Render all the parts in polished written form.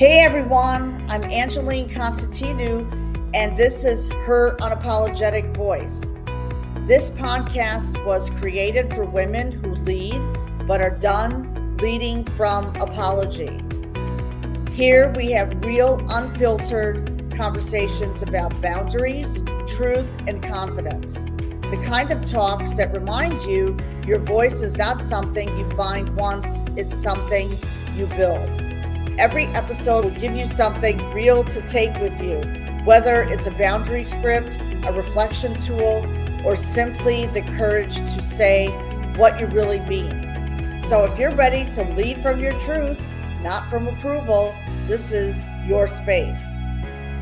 Hey everyone, I'm Angeline Constantinou, and this is Her Unapologetic Voice. This podcast was created for women who lead but are done leading from apology. Here we have real, unfiltered conversations about boundaries, truth, and confidence. The kind of talks that remind you your voice is not something you find once, it's something you build. Every episode will give you something real to take with you, whether it's a boundary script, a reflection tool, or simply the courage to say what you really mean. So if you're ready to lead from your truth, not from approval, this is your space.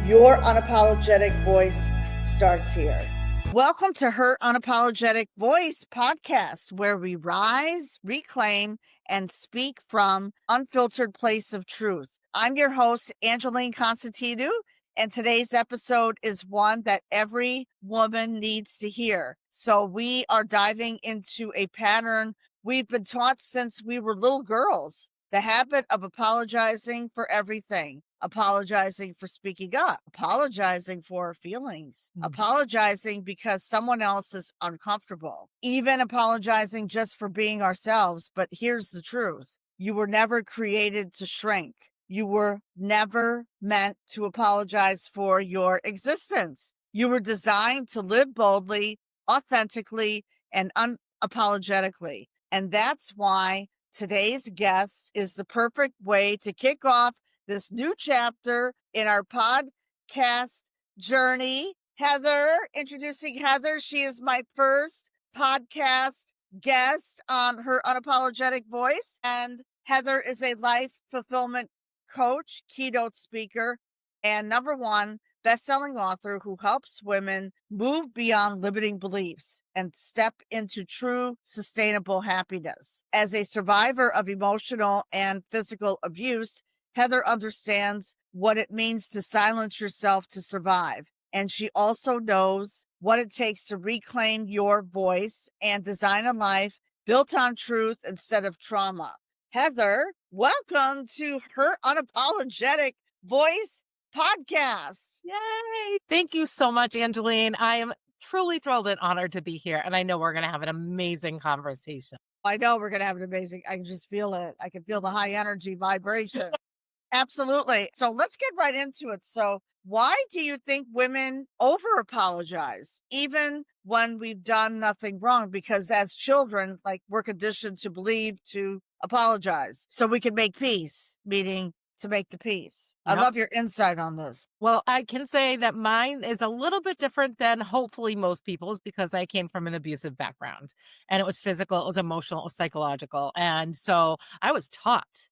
Your unapologetic voice starts here. Welcome to Her Unapologetic Voice Podcast, where we rise, reclaim, and speak from unfiltered place of truth. I'm your host, Angeline Constantinou, and today's episode is one that every woman needs to hear. So we are diving into a pattern we've been taught since we were little girls, the habit of apologizing for everything. Apologizing for speaking up, apologizing for our feelings, apologizing because someone else is uncomfortable, even apologizing just for being ourselves. But here's the truth. You were never created to shrink. You were never meant to apologize for your existence. You were designed to live boldly, authentically, and unapologetically. And that's why today's guest is the perfect way to kick off this new chapter in our podcast journey. Heather, introducing Heather. She is my first podcast guest on Her Unapologetic Voice. And Heather is a life fulfillment coach, keynote speaker, and number one bestselling author who helps women move beyond limiting beliefs and step into true sustainable happiness. As a survivor of emotional and physical abuse, Heather understands what it means to silence yourself to survive. And she also knows what it takes to reclaim your voice and design a life built on truth instead of trauma. Heather, welcome to Her Unapologetic Voice Podcast. Yay! Thank you so much, Angeline. I am truly thrilled and honored to be here. And I know we're going to have an amazing conversation. I know we're going to have an amazing, I can just feel it. I can feel the high energy vibration. Absolutely. So let's get right into it. So why do you think women over apologize, even when we've done nothing wrong? Because as children, like, we're conditioned to believe to apologize so we can make peace, meaning to make the peace. I love your insight on this. Well, I can say that mine is a little bit different than hopefully most people's, because I came from an abusive background, and it was physical, it was emotional, it was psychological. And so I was taught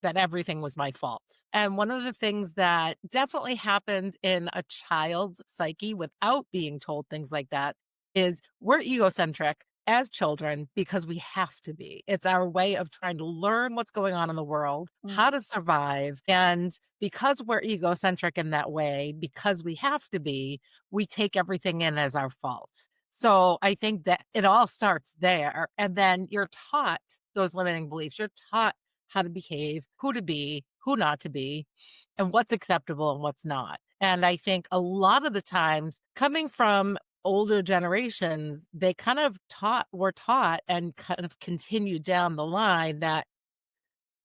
that everything was my fault. And one of the things that definitely happens in a child's psyche without being told things like that is we're egocentric as children because we have to be. It's our way of trying to learn what's going on in the world, how to survive. And because we're egocentric in that way, because we have to be, we take everything in as our fault. So I think that it all starts there. And then you're taught those limiting beliefs. You're taught how to behave, who to be, who not to be, and what's acceptable and what's not. And I think a lot of the times, coming from older generations, they kind of were taught and kind of continued down the line that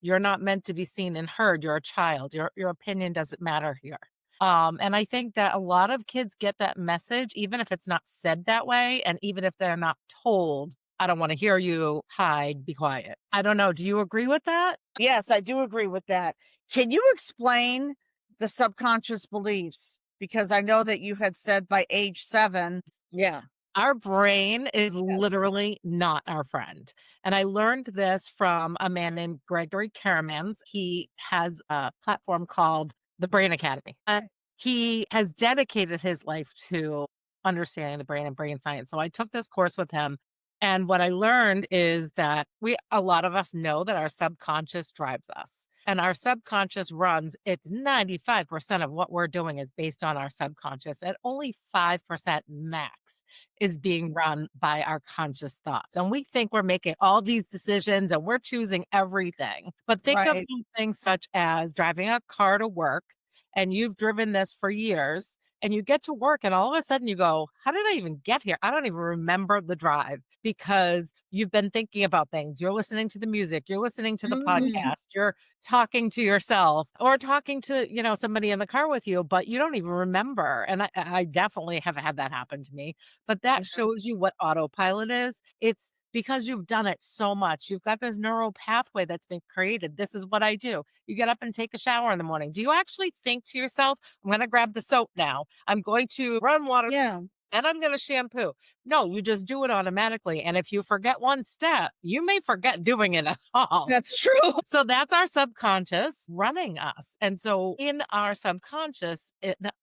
you're not meant to be seen and heard. You're a child. Your opinion doesn't matter here. And I think that a lot of kids get that message, even if it's not said that way, and even if they're not told, I don't want to hear you, hide, be quiet. I don't know. Do you agree with that? Yes, I do agree with that. Can you explain the subconscious beliefs? Because I know that you had said by age 7. Yeah. Our brain is literally not our friend. And I learned this from a man named Gregory Karamans. He has a platform called the Brain Academy. He has dedicated his life to understanding the brain and brain science. So I took this course with him. And what I learned is that a lot of us know that our subconscious drives us. And our subconscious runs, it's 95% of what we're doing is based on our subconscious, and only 5% max is being run by our conscious thoughts. And we think we're making all these decisions and we're choosing everything. But think of Right. something such as driving a car to work, and you've driven this for years, and you get to work and all of a sudden you go, how did I even get here? I don't even remember the drive because you've been thinking about things. You're listening to the music, you're listening to the Mhm. podcast, you're talking to yourself or talking to, somebody in the car with you, but you don't even remember. And I definitely have had that happen to me. But that Yeah. shows you what autopilot is. It's because you've done it so much. You've got this neural pathway that's been created. This is what I do. You get up and take a shower in the morning. Do you actually think to yourself, I'm going to grab the soap now? I'm going to run water Yeah, and I'm going to shampoo. No, you just do it automatically. And if you forget one step, you may forget doing it at all. that's true. So that's our subconscious running us. And so in our subconscious,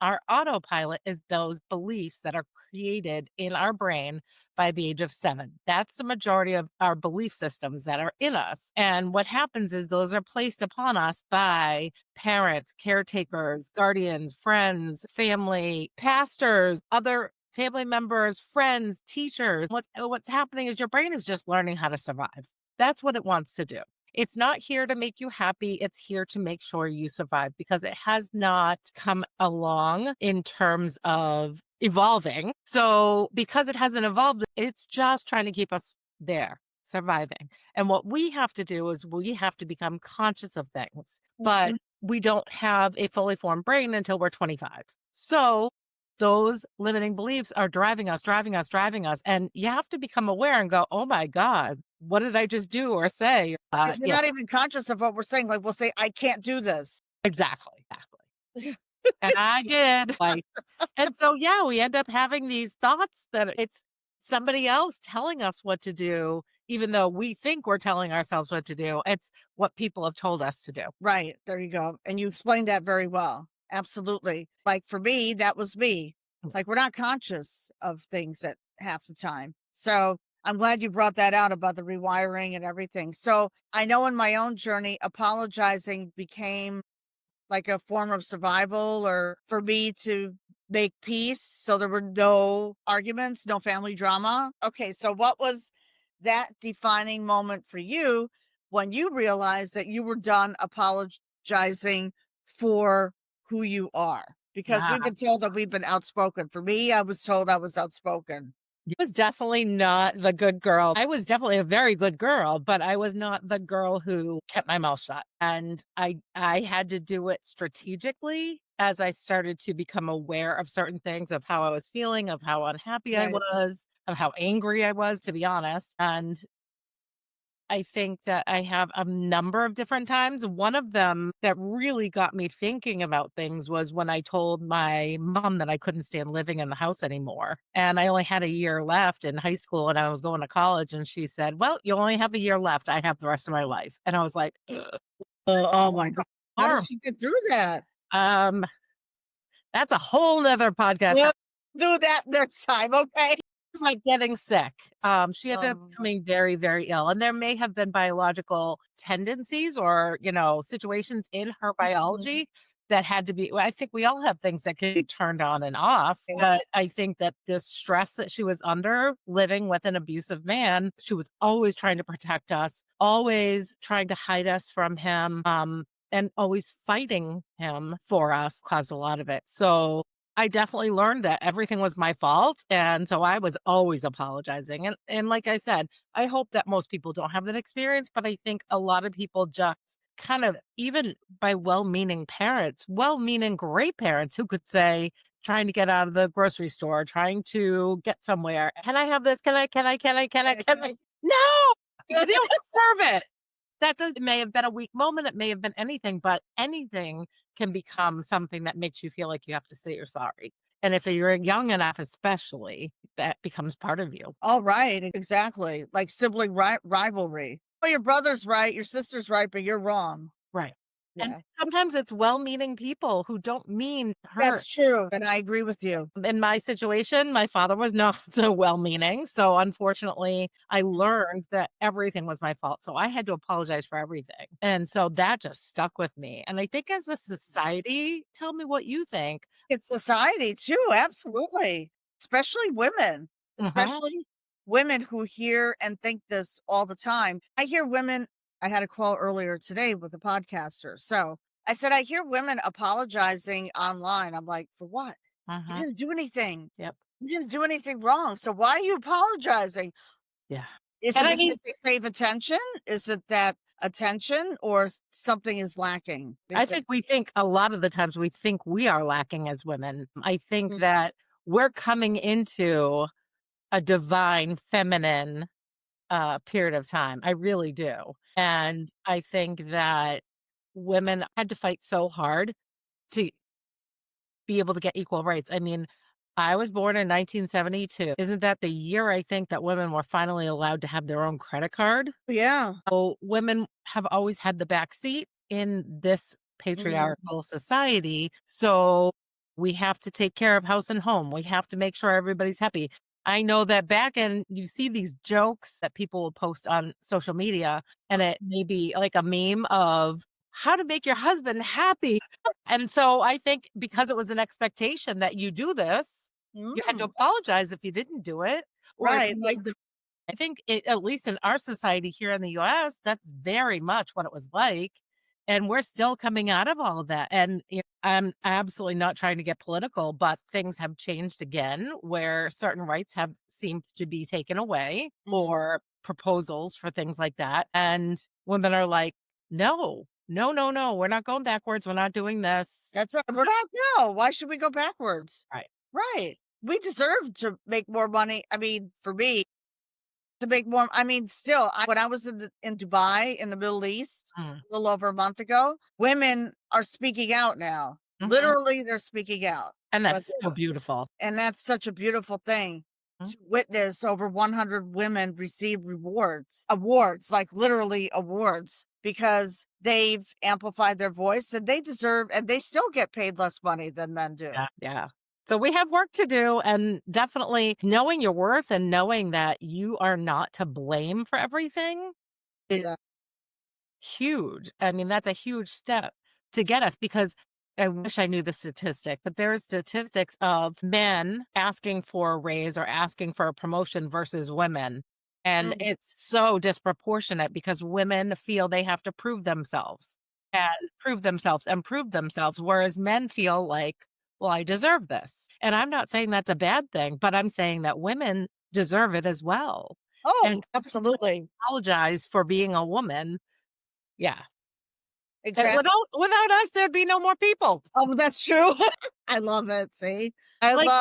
our autopilot is those beliefs that are created in our brain by the age of 7. That's the majority of our belief systems that are in us. And what happens is those are placed upon us by parents, caretakers, guardians, friends, family, pastors, other family members, friends, teachers. What's happening is your brain is just learning how to survive. That's what it wants to do. It's not here to make you happy. It's here to make sure you survive because it has not come along in terms of evolving. So, because it hasn't evolved, it's just trying to keep us there, surviving. And what we have to do is we have to become conscious of things, but Mhm. we don't have a fully formed brain until we're 25. So, those limiting beliefs are driving us, driving us, driving us. And you have to become aware and go, oh my God, what did I just do or say? Because we're Yeah, not even conscious of what we're saying. Like we'll say, "I can't do this." exactly. Exactly. And I did. And so, yeah, we end up having these thoughts that it's somebody else telling us what to do, even though we think we're telling ourselves what to do. It's what people have told us to do. Right. There you go. And you explained that very well. Absolutely. Like for me, that was me. Like we're not conscious of things at half the time. So I'm glad you brought that out about the rewiring and everything. So I know in my own journey, apologizing became like a form of survival or for me to make peace. So there were no arguments, no family drama. Okay. So what was that defining moment for you when you realized that you were done apologizing for who you are? Because Yeah. we've been told that we've been outspoken. For me, I was told I was outspoken. I was definitely not the good girl. I was definitely a very good girl, but I was not the girl who kept my mouth shut. And I had to do it strategically as I started to become aware of certain things, of how I was feeling, of how unhappy I Right. was, of how angry I was, to be honest. And I think that I have a number of different times. One of them that really got me thinking about things was when I told my mom that I couldn't stand living in the house anymore. And I only had a year left in high school and I was going to college. And she said, well, you only have a year left. I have the rest of my life. And I was like, Oh my God. How did "Arm, she get through that? um, that's a whole nother podcast." We'll do that next time. Okay. Like getting sick. She ended up Um, becoming very, very ill. And there may have been biological tendencies or, situations in her mhm. biology that had to be, well, I think we all have things that can be turned on and off. But I think that this stress that she was under living with an abusive man, she was always trying to protect us, always trying to hide us from him. And always fighting him for us caused a lot of it. So I definitely learned that everything was my fault, and so I was always apologizing, and like I said, I hope that most people don't have that experience, but I think a lot of people just kind of even by well-meaning parents, well-meaning great parents who could say, trying to get out of the grocery store, trying to get somewhere, "Can I have this? Can I? No! You didn't deserve it!" That does it may have been a weak moment, it may have been anything, but anything can become something that makes you feel like you have to say you're sorry. And if you're young enough especially, that becomes part of you. All right, exactly. Like sibling rivalry. Oh, your brother's right, your sister's right, but you're wrong. Right. And Yeah. sometimes it's well-meaning people who don't mean to hurt. That's true, and I agree with you. In my situation, my father was not so well-meaning, so unfortunately, I learned that everything was my fault, so I had to apologize for everything, and so that just stuck with me, and I think as a society, tell me what you think. It's society too, absolutely. Especially women, Mhm, especially women who hear and think this all the time. I hear women I had a call earlier today with a podcaster. So I said, I hear women apologizing online. I'm like, for what? You mhm, didn't do anything. yep, You didn't do anything wrong. So why are you apologizing? yeah, Is and it I mean, because they crave attention? Is it that attention or something is lacking? I think we think a lot of the times we think we are lacking as women. I think Mm, that we're coming into a divine feminine period of time. I really do. And I think that women had to fight so hard to be able to get equal rights. I mean, I was born in 1972. Isn't that the year I think that women were finally allowed to have their own credit card? yeah. So women have always had the back seat in this Mhm. patriarchal society. So we have to take care of house and home. We have to make sure everybody's happy. I know that back in you see these jokes that people will post on social media, and it may be like a meme of how to make your husband happy. And so I think because it was an expectation that you do this, you had to Mm, apologize if you didn't do it, or if right, you like made the I think at least in our society here in the US, that's very much what it was like, and we're still coming out of all of that, and, I'm absolutely not trying to get political, but things have changed again where certain rights have seemed to be taken away mhm. or proposals for things like that, and women are like, "No. No, no, no, we're not going backwards, we're not doing this." That's right. We're not no, why should we go backwards? Right. Right. We deserve to make more money. I mean, for me, to make more I mean, still, when I was in Dubai, in the Middle East, Mm, a little over a month ago, women are speaking out now. mhm, Literally, they're speaking out. and But that's so beautiful. and that's such a beautiful thing Mm, to witness over 100 women receive awards, like literally awards, because they've amplified their voice and they deserve, and they still get paid less money than men do. yeah, yeah. So we have work to do, and definitely knowing your worth and knowing that you are not to blame for everything is So, huge. I mean, that's a huge step to get us because I wish I knew the statistic, but there are statistics of men asking for a raise or asking for a promotion versus women. And mm, it's so disproportionate because women feel they have to prove themselves and prove themselves and prove themselves, whereas men feel like, well, I deserve this. And I'm not saying that's a bad thing, but I'm saying that women deserve it as well. oh, And absolutely. apologize for being a woman. Yeah. And Exactly. without us, there'd be no more people. Oh, that's true. I love it. See, Like,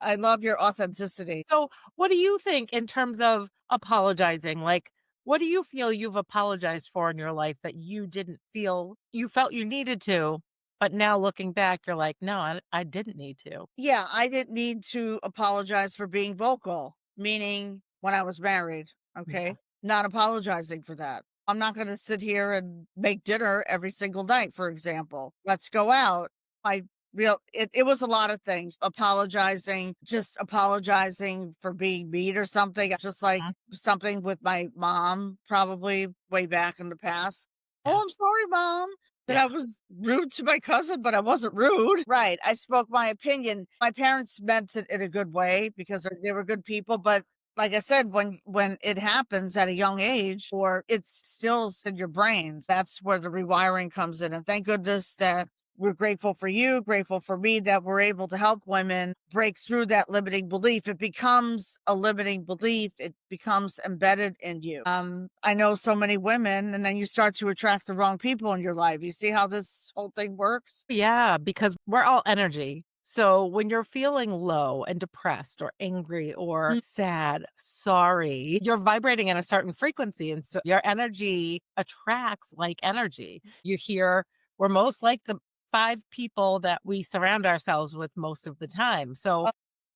I love your authenticity. so what do you think in terms of apologizing? Like, what do you feel you've apologized for in your life that you didn't feel you felt you needed to, but now looking back, you're like, no, I didn't need to. Yeah, I didn't need to apologize for being vocal, meaning when I was married, Yeah. okay? Not apologizing for that. I'm not going to sit here and make dinner every single night, for example. Let's go out. I it was a lot of things. Apologizing, just apologizing for being mean or something, just like Mhm. something with my mom probably way back in the past. Yeah. Oh, I'm sorry, mom, that Yeah. I was rude to my cousin, but I wasn't rude. Right. I spoke my opinion. My parents meant it in a good way because they were good people. But like I said, when it happens at a young age or it's still in your brains, that's where the rewiring comes in. And thank goodness that we're grateful for you, grateful for me that we're able to help women break through that limiting belief. It becomes a limiting belief. It becomes embedded in you. I know so many women, and then you start to attract the wrong people in your life. You see how this whole thing works? Yeah, because we're all energy. So when you're feeling low and depressed or angry or Mm. sad, sorry, you're vibrating at a certain frequency. And so your energy attracts like energy. You hear, we're most like the five people that we surround ourselves with most of the time. So Uh,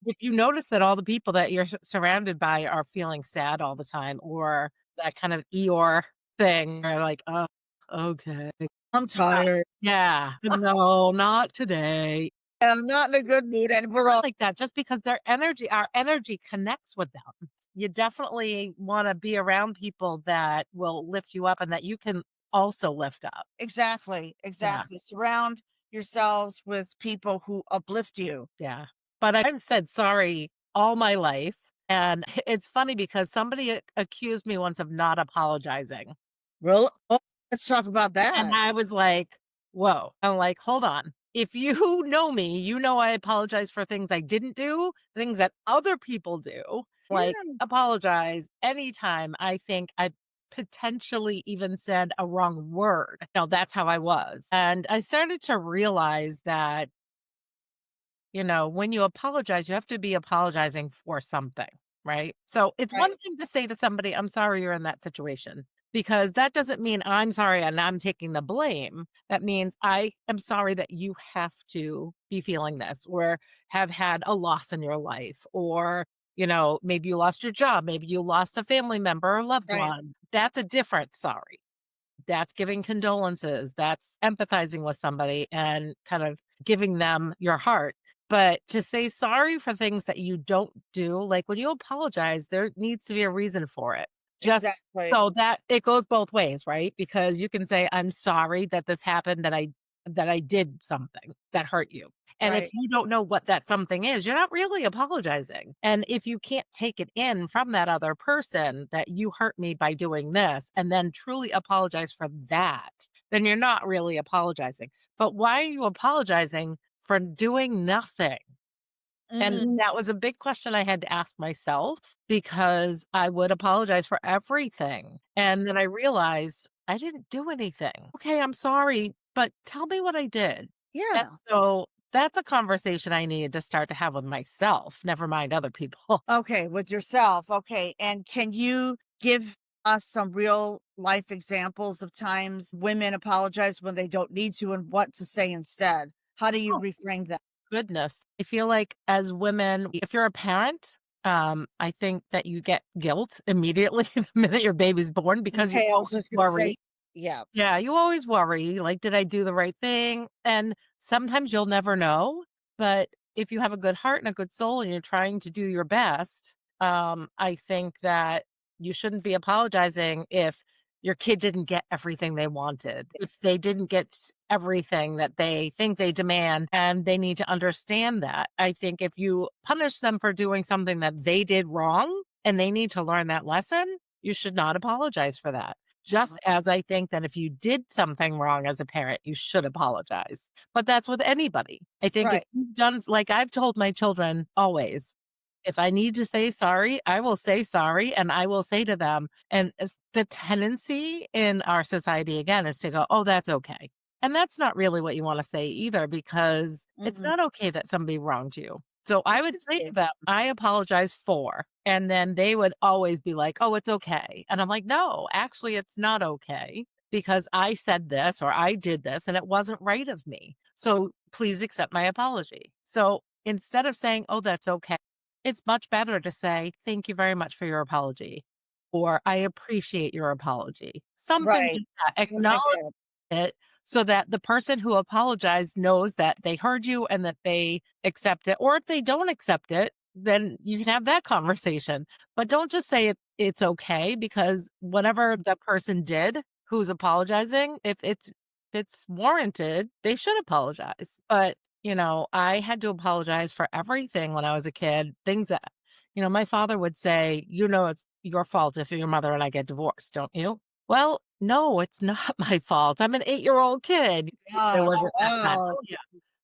if you notice that all the people that you're surrounded by are feeling sad all the time or that kind of Eeyore thing, or like, oh, okay. I'm tired. Yeah. No, not today. And I'm not in a good mood. And we're all Like that just because our energy connects with them. You definitely want to be around people that will lift you up and that you can also lift up. exactly, Yeah. exactly. Surround yourselves with people who uplift you. Yeah. But I've said sorry all my life. And it's funny because somebody accused me once of not apologizing. Really? Oh, let's talk about And that. I was like, whoa. I'm like, hold on. If you know me, you know I apologize for things I didn't do, things that other people do. Like, Yeah, apologize anytime I think I potentially even said a wrong word. No, that's how I was. And I started to realize that, when you apologize, you have to be apologizing for something, right? So it's one right, thing to say to somebody, I'm sorry you're in that situation, because that doesn't mean I'm sorry and I'm taking the blame. That means I am sorry that you have to be feeling this or have had a loss in your life, or, maybe you lost your job, maybe you lost a family member or loved right. one. That's a different sorry. That's giving condolences. That's empathizing with somebody and kind of giving them your heart. But to say sorry for things that you don't do, like when you apologize, there needs to be a reason for it. Just Exactly. so that it goes both ways, right? Because you can say, I'm sorry that this happened, that I did something that hurt you. And if Right. you don't know what that something is, you're not really apologizing. And if you can't take it in from that other person that you hurt me by doing this and then truly apologize for that, then you're not really apologizing. But why are you apologizing for doing nothing? And Mhm. that was a big question I had to ask myself because I would apologize for everything. And then I realized I didn't do anything. Okay, I'm sorry, but tell me what I did. And Yeah. so that's a conversation I needed to start to have with myself, never mind other people. Okay, with yourself. Okay. And can you give us some real life examples of times women apologize when they don't need to and what to say instead? How do you Oh, reframe that? goodness. I feel like as women, if you're a parent, I think that you get guilt immediately the minute your baby's born because you Okay, I was always just gonna say, worry. yeah, Yeah, you always worry, like, did I do the right thing? And sometimes you'll never know, but if you have a good heart and a good soul and you're trying to do your best, I think that you shouldn't be apologizing if your kid didn't get everything they wanted, if they didn't get everything that they think they demand, and they need to understand that. I think if you punish them for doing something that they did wrong and they need to learn that lesson, you should not apologize for that. Just as I think that if you did something wrong as a parent, you should apologize. But that's with anybody. I think if right, you've done, like I've told my children always, if I need to say sorry, I will say sorry and I will say to them. And the tendency in our society, again, is to go, oh, that's okay. And that's not really what you want to say either, because it's mhm, not okay that somebody wronged you. So I would say to exactly, them, I apologize for, and then they would always be like, oh, it's okay. And I'm like, no, actually, it's not okay because I said this or I did this and it wasn't right of me. So please accept my apology. So instead of saying, oh, that's okay, it's much better to say, thank you very much for your apology, or I appreciate your apology. Something right. like that. I like Acknowledge that. it so that the person who apologized knows that they heard you and that they accept it. Or if they don't accept it, then you can have that conversation. But don't just say it's okay, because whatever the person did who's apologizing, if it's warranted, they should apologize. But I had to apologize for everything when I was a kid. Things that, my father would say, it's your fault if your mother and I get divorced, don't you? Well, no, it's not my fault. I'm an 8-year-old kid. It Gosh, was at that time. wow. Oh, yeah.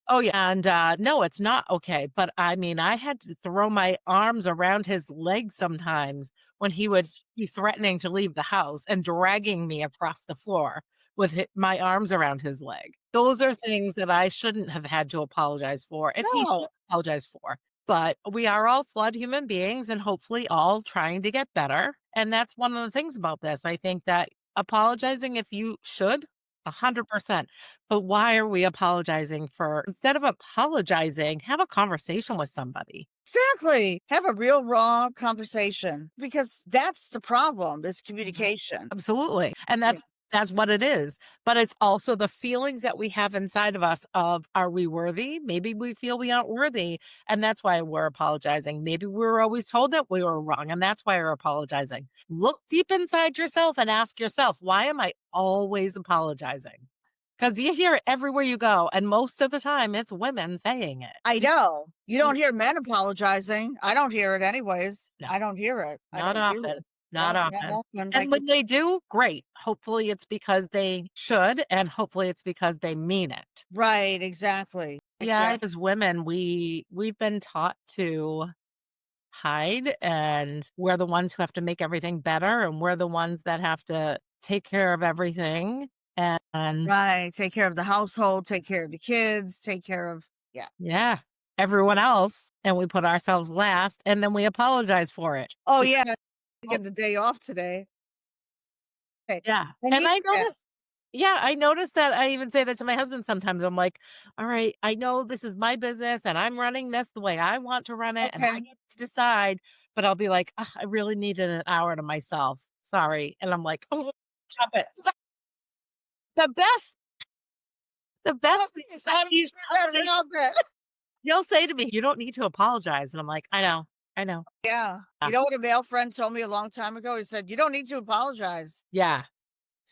Oh, yeah, and, no, it's not okay, but, I mean, I had to throw my arms around his legs sometimes when he would be threatening to leave the house and dragging me across the floor with my arms around his leg. Those are things that I shouldn't have had to apologize for, and he should No, apologize for. But we are all flawed human beings and hopefully all trying to get better, and that's one of the things about this. I think that apologizing, if you should, 100%. But why are we apologizing for, instead of apologizing, have a conversation with somebody. exactly. Have a real raw conversation because that's the problem is Mhm. communication. Absolutely. And Yeah. That's what it is. But it's also the feelings that we have inside of us of, are we worthy? Maybe we feel we aren't worthy. And that's why we're apologizing. Maybe we were always told that we were wrong. And that's why we're apologizing. Look deep inside yourself and ask yourself, why am I always apologizing? Because you hear it everywhere you go. And most of the time, it's women saying it. I know. You don't hear men apologizing. I don't hear it anyways. No. I don't hear it. I Not don't hear often. it. Not No, not often. often. And when they do, great. Hopefully it's because they should, and hopefully it's because they mean it. Right, exactly. Yeah, Exactly. as women, we've been taught to hide, and we're the ones who have to make everything better, and we're the ones that have to take care of everything. And Right. Take care of the household, take care of the kids, take care of, yeah. yeah, everyone else, and we put ourselves last, and then we apologize for it. Oh, Because yeah. Get the day off today. Okay. yeah, I and need I that. noticed yeah, I noticed that. I even say that to my husband sometimes. I'm like, "All right, I know this is my business and I'm running this the way I want to run it and I Okay. get to decide," but I'll be like, "Ugh, I really needed an hour to myself. Sorry." And I'm like, "Oh, stop it. Stop." The best Oh, thing is yes, that it. he'll say to me, "You don't need to apologize." And I'm like, "I know. I know." Yeah. Yeah. You know what a male friend told me a long time ago? He said, "You don't need to apologize." Yeah.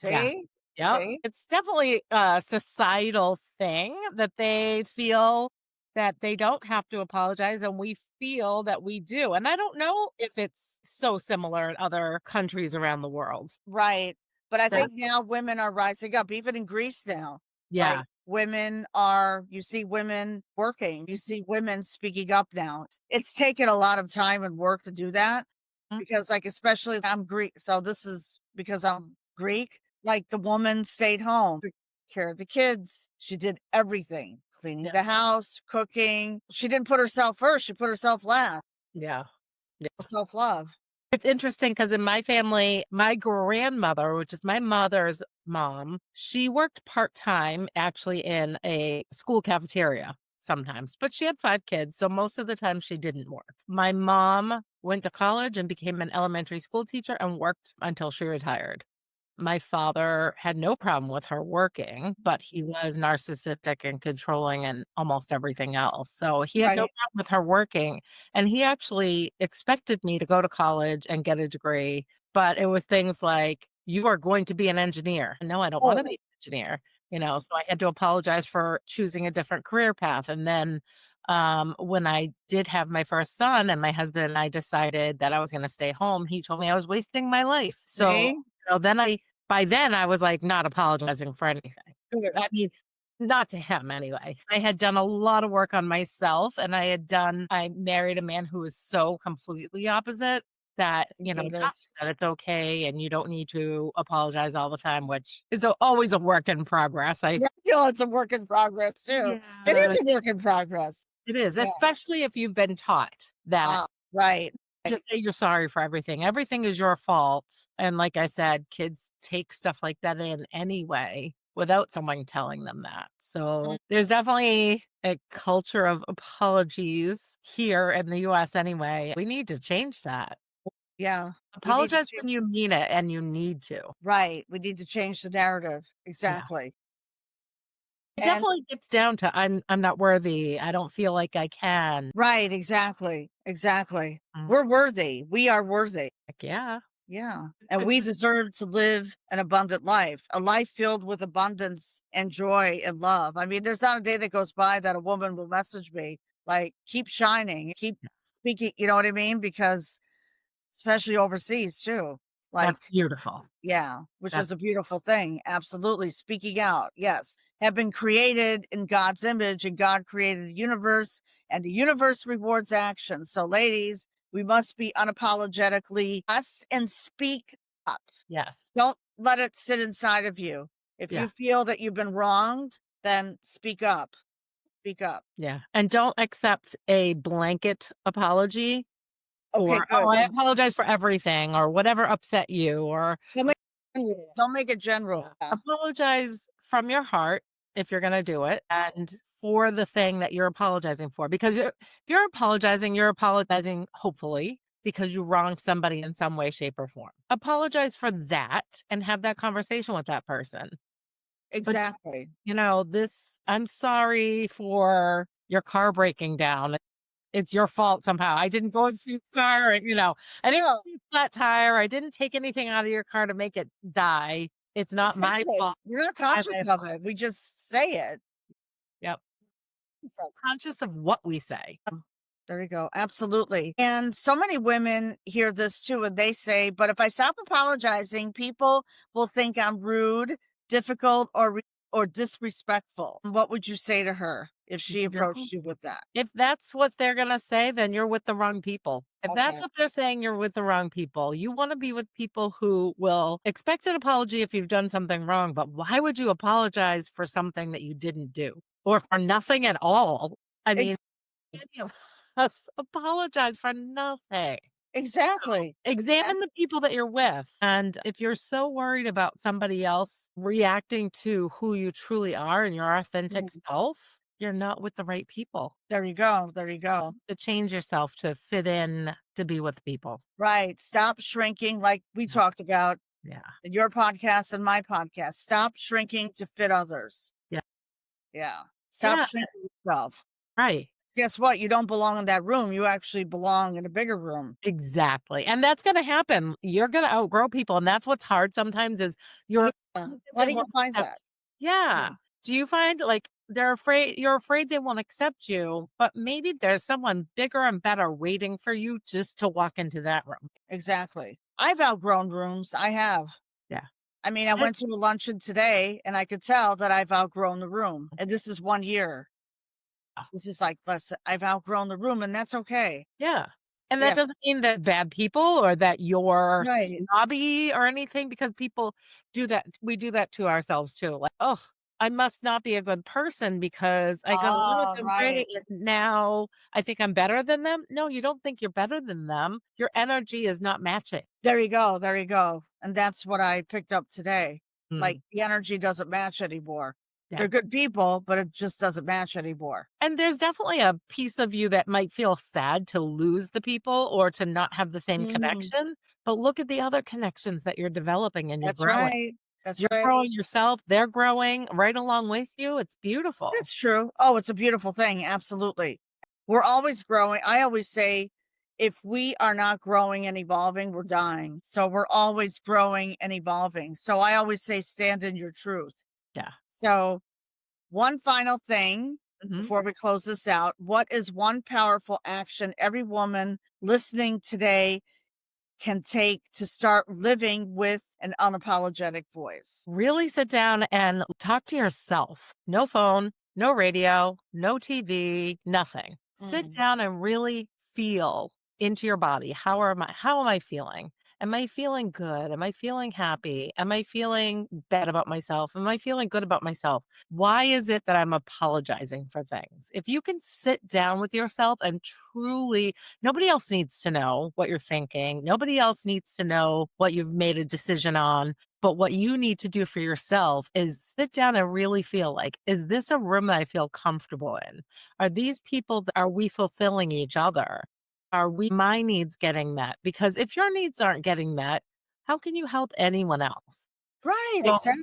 Yeah. See? Yep. See? It's definitely a societal thing that they feel that they don't have to apologize, and we feel that we do. And I don't know if it's so similar in other countries around the world. Right. But I That think now women are rising up, even in Greece now. Like yeah. you see women working, you see women speaking up now. It's taken a lot of time and work to do that Mm, because, like, especially I'm Greek. So this is because I'm Greek. Like, the woman stayed home, took care of the kids. She did everything, cleaning yeah. the house, cooking. She didn't put herself first. She put herself last. Yeah. Yeah. Self love. It's interesting because in my family, my grandmother, which is my mother's mom, she worked part-time actually in a school cafeteria sometimes, but she had 5 kids, so most of the time she didn't work. My mom went to college and became an elementary school teacher and worked until she retired. My father had no problem with her working, but he was narcissistic and controlling and almost everything else. So he had no Right. problem with her working. And he actually expected me to go to college and get a degree. But it was things like, you are going to be an engineer. No, I don't want to Oh, be an engineer. So I had to apologize for choosing a different career path. And then when I did have my first son and my husband and I decided that I was going to stay home, he told me I was wasting my life. So, see? then by then, I was, like, not apologizing for anything. Good. I mean, not to him anyway. I had done a lot of work on myself, and I married a man who was so completely opposite that, he taught Goodness. me that it's okay and you don't need to apologize all the time, which is always a work in progress. Yeah, I feel it's a work in progress too. It Yeah. is a work in progress. It is, Yeah. especially if you've been taught that Right. just say you're sorry for everything. Everything is your fault. And like I said, kids take stuff like that in anyway without someone telling them that. So there's definitely a culture of apologies here in the US anyway. We need to change that. Yeah. We need to Apologize when you mean it and you need to. right. We need to change the narrative. Yeah. Exactly. It And definitely gets down to I'm not worthy. I don't feel like I can. right, exactly. Exactly. Mm, We're worthy. We are worthy. like, yeah. Yeah. And we deserve to live an abundant life, a life filled with abundance and joy and love. I mean, there's not a day that goes by that a woman will message me like, keep shining, keep speaking, you know what I mean? Because especially overseas too. That's Like, beautiful. yeah, which That's is a beautiful thing. Absolutely. Speaking out. Yes. Have been created in God's image, and God created the universe, and the universe rewards action. So, ladies, we must be unapologetically us and speak up. yes. Don't let it sit inside of you. If Yeah. you feel that you've been wronged, then speak up. Speak up. Yeah. And don't accept a blanket apology. Okay, Or, good. "Oh, I apologize for everything," or whatever upset you, or Don't make it general. Yeah. apologize from your heart if you're gonna do it, and for the thing that you're apologizing for, because if you're apologizing hopefully because you wronged somebody in some way, shape, or form. Apologize for that and have that conversation with that person. But, Exactly. I'm sorry for your car breaking down. It's your fault somehow. I didn't go into your car, I didn't put a flat tire. I didn't take anything out of your car to make it die. It's not my Exactly. fault. We're not I'm conscious at of fault. it. We just say it. Yep. So Conscious of what we say. there you go. Absolutely. And so many women hear this too, and they say, but if I stop apologizing, people will think I'm rude, difficult, or disrespectful. What would you say to her if she No. approached you with that? If that's what they're gonna say, then you're with the wrong people. If that's Okay. what they're saying, you're with the wrong people. You wanna be with people who will expect an apology if you've done something wrong, but why would you apologize for something that you didn't do? Or for nothing at all? I Ex- mean, any of us apologize for nothing. exactly. Examine the people that you're with. And if you're so worried about somebody else reacting to who you truly are and your authentic Mhm. self, you're not with the right people There you go. There you go. to change yourself to fit in to be with people. Right. Stop shrinking, like we Yeah. talked about Yeah. in your podcast and my podcast. Stop shrinking to fit others. Yeah. Yeah. Stop Yeah. shrinking yourself. Right. Guess what? You don't belong in that room. You actually belong in a bigger room. Exactly. And that's gonna happen. You're gonna outgrow people. And that's what's hard sometimes is you're Yeah. How they do you won't find accept. that? Yeah. Mm. Do you find like you're afraid they won't accept you, but maybe there's someone bigger and better waiting for you just to walk into that room. Exactly. I've outgrown rooms. I have. Yeah. I mean, I went to It's a luncheon today and I could tell that I've outgrown the room. And this is 1 year. This is like, I've outgrown the room and that's okay. yeah. And that Yeah. doesn't mean that bad people or that you're Right. snobby or anything because people do that. We do that to ourselves too. Like, oh, I must not be a good person because I got along with Oh, them right. great. And now I think I'm better than them. No, you don't think you're better than them. Your energy is not matching. There you go. There you go. And that's what I picked up today. Like Mm, the energy doesn't match anymore. yeah. They're good people, but it just doesn't match anymore. And there's definitely a piece of you that might feel sad to lose the people or to not have the same Mm, connection. But look at the other connections that you're developing and you're that's growing. right. That's You're right. growing yourself, they're growing right along with you, it's beautiful. That's true. Oh, it's a beautiful thing. Absolutely. We're always growing. I always say if we are not growing and evolving, we're dying. So we're always growing and evolving. So I always say stand in your truth. Yeah. So, one final thing Mhm. before we close this out. What is one powerful action every woman listening today can take to start living with an unapologetic voice? Really sit down and talk to yourself. No phone, no radio, no TV, nothing. Sit Mm, down and really feel into your body. How am I feeling? Am I feeling good? Am I feeling happy? Am I feeling bad about myself? Am I feeling good about myself? Why is it that I'm apologizing for things? If you can sit down with yourself and truly, nobody else needs to know what you're thinking. Nobody else needs to know what you've made a decision on, but what you need to do for yourself is sit down and really feel like, is this a room that I feel comfortable in? Are these people, are we fulfilling each other? Are we, my needs getting met? Because if your needs aren't getting met, how can you help anyone else? right, So exactly.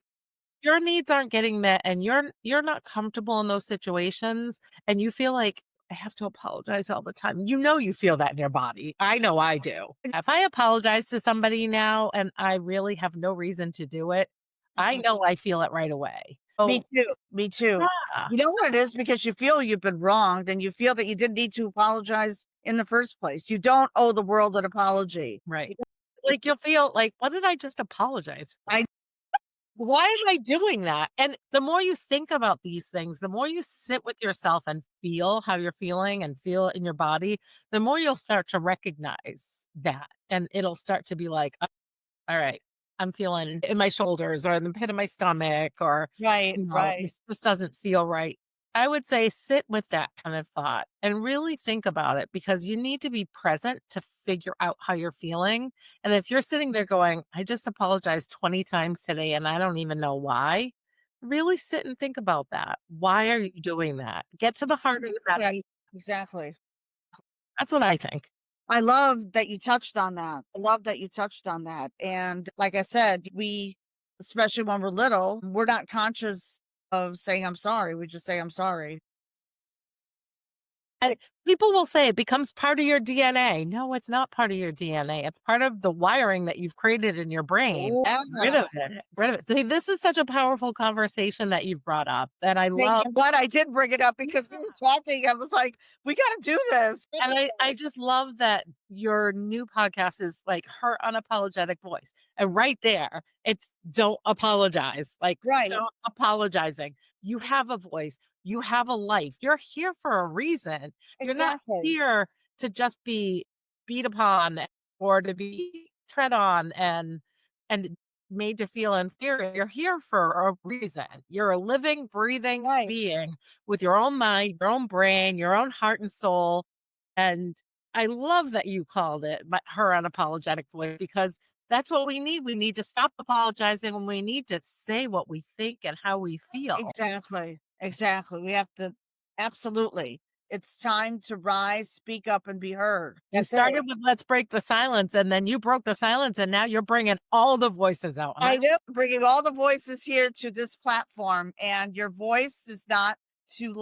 your needs aren't getting met and you're not comfortable in those situations and you feel like I have to apologize all the time. You know you feel that in your body. I know I do. If I apologize to somebody now and I really have no reason to do it, I know I feel it right away. Me So too. Me too. yeah. You know what it is? Because you feel you've been wronged and you feel that you didn't need to apologize in the first place. You don't owe the world an apology. Right. Like you'll feel like, what did I just apologize for? I Why am I doing that? And the more you think about these things, the more you sit with yourself and feel how you're feeling and feel it in your body, the more you'll start to recognize that. And it'll start to be like, all right, I'm feeling in my shoulders or in the pit of my stomach, or, right, right. this just doesn't feel right. I would say sit with that kind of thought and really think about it because you need to be present to figure out how you're feeling. And if you're sitting there going, I just apologized 20 times today and I don't even know why, really sit and think about that. Why are you doing that? Get to the heart of the matter. Yeah, exactly. That's what I think. I love that you touched on that. I love that you touched on that. And like I said, especially when we're little, we're not conscious of saying I'm sorry. We just say I'm sorry. And people will say it becomes part of your DNA. No, it's not part of your DNA. It's part of the wiring that you've created in your brain. Oh, Rid of yeah. it. Rid of it. See, this is such a powerful conversation that you've brought up. And I Thank love you. But I did bring it up because we were talking. I was like, we got to do this. and I just love that your new podcast is like Her Unapologetic Voice. And right there, it's don't apologize. Like Right. stop apologizing. You have a voice. You have a life. You're here for a reason. You're not Exactly. here to just be beat upon or to be tread on and made to feel inferior. You're here for a reason. You're a living, breathing Right. being with your own mind, your own brain, your own heart and soul. And I love that you called it Her Unapologetic Voice because that's what we need. We need to stop apologizing and we need to say what we think and how we feel. Exactly. Exactly. We have to, absolutely. It's time to rise, speak up, and be heard. You That's it. started with let's break the silence and then you broke the silence and now you're bringing all the voices out. I know, bringing all the voices here to this platform, and your voice is not too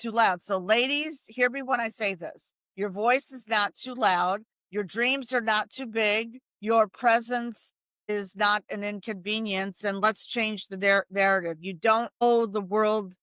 loud. So, ladies, hear me when I say this. Your voice is not too loud. Your dreams are not too big. Your presence is not an inconvenience. And let's change the narrative. You don't owe the world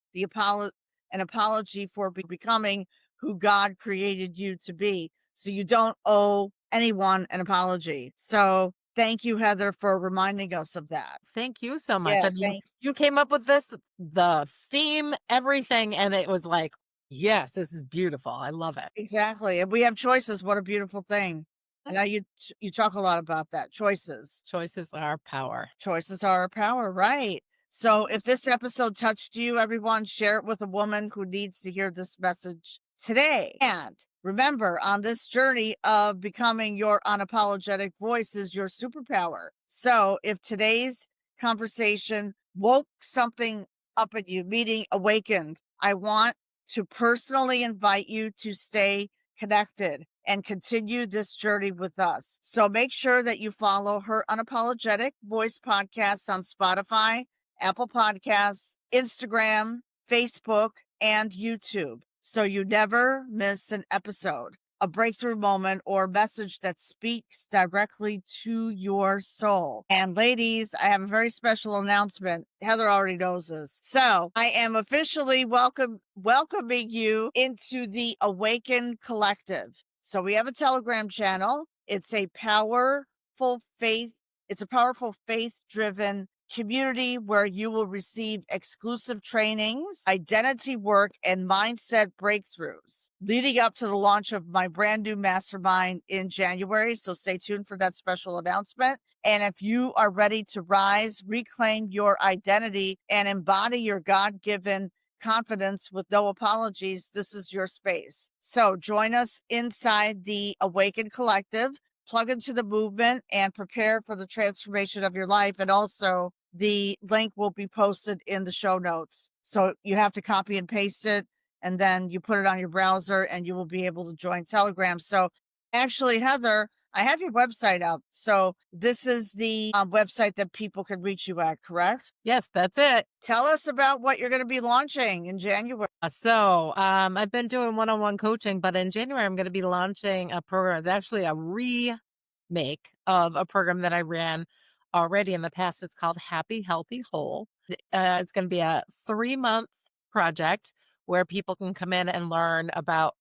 an apology for becoming who God created you to be. So you don't owe anyone an apology. So thank you, Heather, for reminding us of that. Thank you so much. Yeah, I mean, you came up with this, the theme, everything, and it was like, yes, this is beautiful. I love it. exactly. And we have choices. What a beautiful thing. I know you talk a lot about that. Choices. Choices are power. Choices are our power, right? So if this episode touched you, everyone, share it with a woman who needs to hear this message today. And remember, on this journey of becoming your unapologetic voice is your superpower. So if today's conversation woke something up in you, meaning awakened, I want to personally invite you to stay connected and continue this journey with us. So make sure that you follow Her Unapologetic Voice Podcast on Spotify, Apple Podcasts, Instagram, Facebook, and YouTube, so you never miss an episode, a breakthrough moment, or message that speaks directly to your soul. And ladies, I have a very special announcement. Heather already knows this. So I am officially welcoming you into the Awaken Collective. So we have a Telegram channel. It's a powerful faith-driven community where you will receive exclusive trainings, identity work, and mindset breakthroughs leading up to the launch of my brand new mastermind in January. So stay tuned for that special announcement. And if you are ready to rise, reclaim your identity, and embody your God-given confidence with no apologies, this is your space. So join us inside the Awaken Collective, plug into the movement, and prepare for the transformation of your life. And also, the link will be posted in the show notes. So you have to copy and paste it, and then you put it on your browser and you will be able to join Telegram. So actually, Heather, I have your website up. So this is the website that people can reach you at, correct? Yes, that's it. Tell us about what you're going to be launching in January. I've been doing one-on-one coaching, but in January, I'm going to be launching a program. It's actually a remake of a program that I ran already in the past. It's called Happy, Healthy, Whole. It's going to be a 3-month project where people can come in and learn about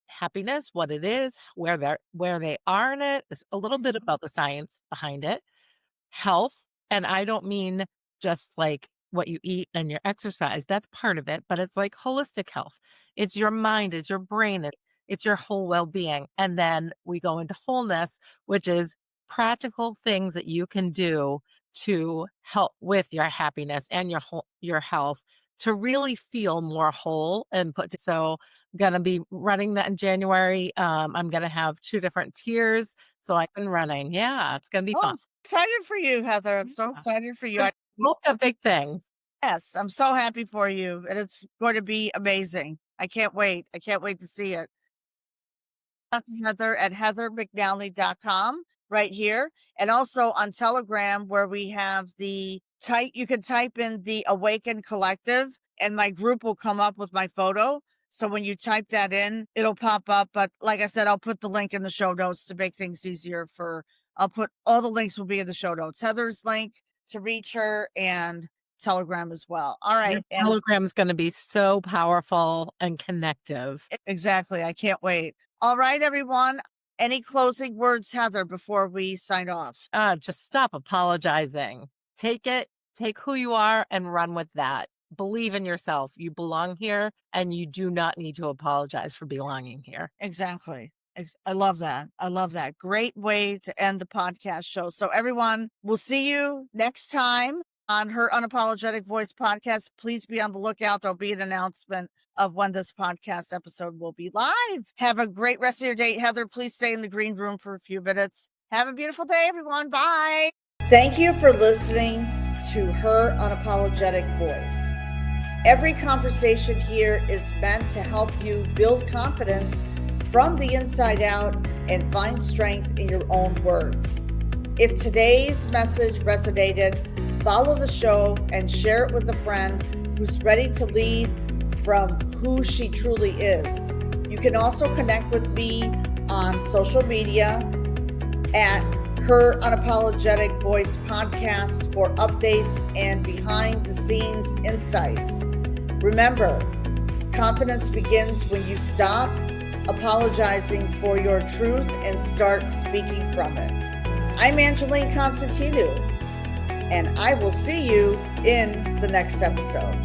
happiness, what it is, where they are in it, a little bit about the science behind it, health. And I don't mean just like what you eat and your exercise. That's part of it, but it's like holistic health. It's your mind, it's your brain, it's your whole well-being. And then we go into wholeness, which is practical things that you can do to help with your happiness and your health to really feel more whole and so gonna be running that in January. I'm gonna have 2 different tiers, so I've been running. Yeah, it's gonna be Oh, fun. I'm so excited for you, Heather. I'm so Yeah. excited for you. But both got big things. Yes, I'm so happy for you, and it's going to be amazing. I can't wait. I can't wait to see it. Heather at heathermcnally.com right here. And also on Telegram, where we have you can type in the Awaken Collective and my group will come up with my photo. So when you type that in, it'll pop up. But like I said, I'll put the link in the show notes to make things easier I'll put all the links will be in the show notes. Heather's link to reach her and Telegram as well. All right. Your Telegram is going to be so powerful and connective. Exactly. I can't wait. All right, everyone. Any closing words, Heather, before we sign off? Just stop apologizing. Take who you are and run with that. Believe in yourself. You belong here and you do not need to apologize for belonging here. Exactly. I love that. I love that. Great way to end the podcast show. So everyone, we'll see you next time on Her Unapologetic Voice Podcast. Please be on the lookout. There'll be an announcement of when this podcast episode will be live. Have a great rest of your day. Heather, please stay in the green room for a few minutes. Have a beautiful day, everyone. Bye. Thank you for listening to Her Unapologetic Voice. Every conversation here is meant to help you build confidence from the inside out and find strength in your own words. If today's message resonated, follow the show and share it with a friend who's ready to lead from who she truly is. You can also connect with me on social media at Her Unapologetic Voice Podcast for updates and behind the scenes insights. Remember, confidence begins when you stop apologizing for your truth and start speaking from it. I'm Angeline Constantinou, and I will see you in the next episode.